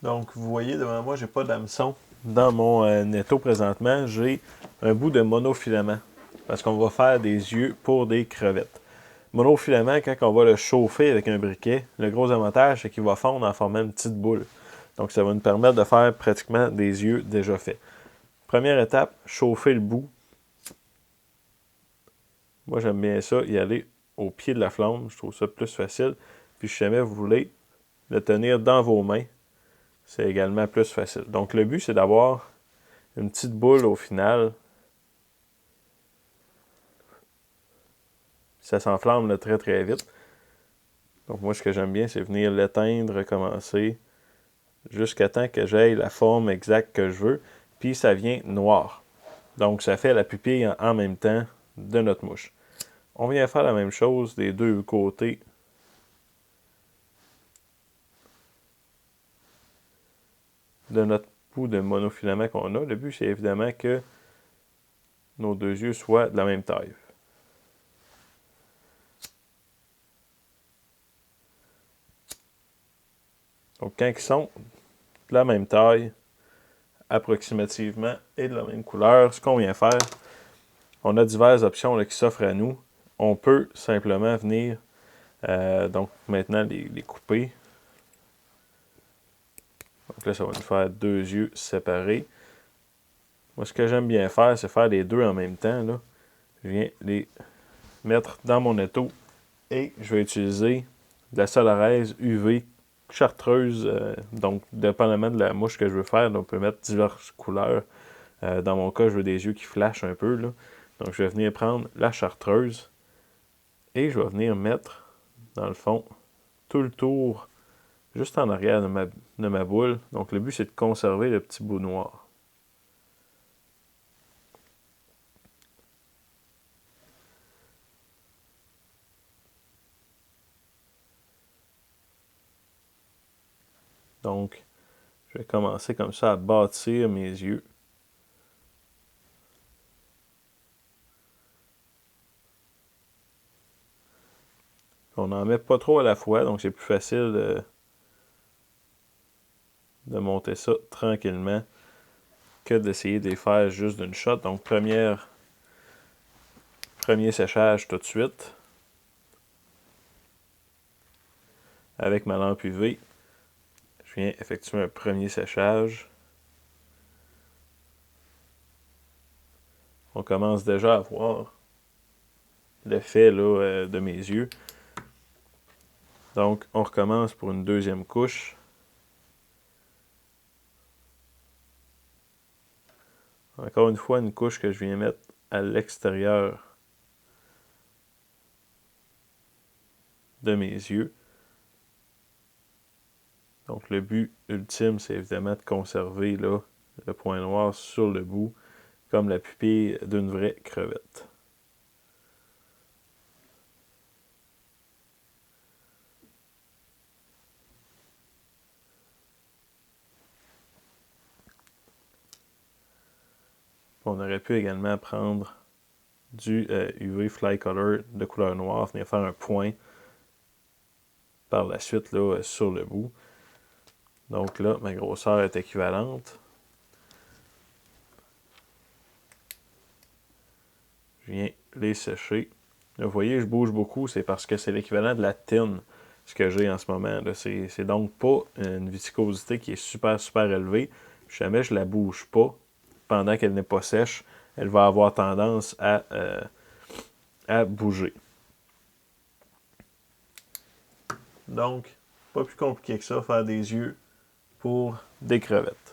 Donc, vous voyez devant moi, j'ai pas d'hameçon. Dans mon étau présentement, j'ai un bout de monofilament. Parce qu'on va faire des yeux pour des crevettes. Monofilament, quand on va le chauffer avec un briquet, le gros avantage, c'est qu'il va fondre en formant une petite boule. Donc, ça va nous permettre de faire pratiquement des yeux déjà faits. Première étape, chauffer le bout. Moi, j'aime bien ça, y aller au pied de la flamme. Je trouve ça plus facile. Puis, si jamais vous voulez le tenir dans vos mains, c'est également plus facile. Donc, le but, c'est d'avoir une petite boule au final. Ça s'enflamme là, très, très vite. Donc, moi, ce que j'aime bien, c'est venir l'éteindre, recommencer, jusqu'à temps que j'aie la forme exacte que je veux. Puis, ça vient noir. Donc, ça fait la pupille en même temps de notre mouche. On vient faire la même chose des deux côtés de notre bout de monofilament qu'on a. Le but, c'est évidemment que nos deux yeux soient de la même taille. Donc, quand ils sont de la même taille, approximativement, et de la même couleur, ce qu'on vient faire, on a diverses options là, qui s'offrent à nous. On peut simplement venir, donc maintenant, les couper. Donc là, ça va nous faire deux yeux séparés. Moi, ce que j'aime bien faire, c'est faire les deux en même temps. Là. Je viens les mettre dans mon étau et je vais utiliser de la Solarise UV chartreuse. Donc, dépendamment de la mouche que je veux faire, on peut mettre diverses couleurs. Dans mon cas, je veux des yeux qui flashent un peu. Là. Donc, je vais venir prendre la chartreuse et je vais venir mettre, dans le fond, tout le tour juste en arrière de ma boule. Donc, le but, c'est de conserver le petit bout noir. Donc, je vais commencer comme ça à bâtir mes yeux. On n'en met pas trop à la fois, donc c'est plus facile de monter ça tranquillement que d'essayer de les faire juste d'une shot. Donc, premier séchage tout de suite. Avec ma lampe UV, je viens effectuer un premier séchage. On commence déjà à voir l'effet de mes yeux. Donc, on recommence pour une deuxième couche. Encore une fois, une couche que je viens mettre à l'extérieur de mes yeux. Donc, le but ultime, c'est évidemment de conserver là, le point noir sur le bout, comme la pupille d'une vraie crevette. On aurait pu également prendre du UV Fly Color de couleur noire, venir faire un point par la suite là, sur le bout. Donc là, ma grosseur est équivalente. Je viens les sécher. Là, vous voyez, je bouge beaucoup, c'est parce que c'est l'équivalent de la tine, ce que j'ai en ce moment. C'est donc pas une viscosité qui est super, super élevée. Si jamais je la bouge pas pendant qu'elle n'est pas sèche, elle va avoir tendance à bouger. Donc, pas plus compliqué que ça, faire des yeux pour des crevettes.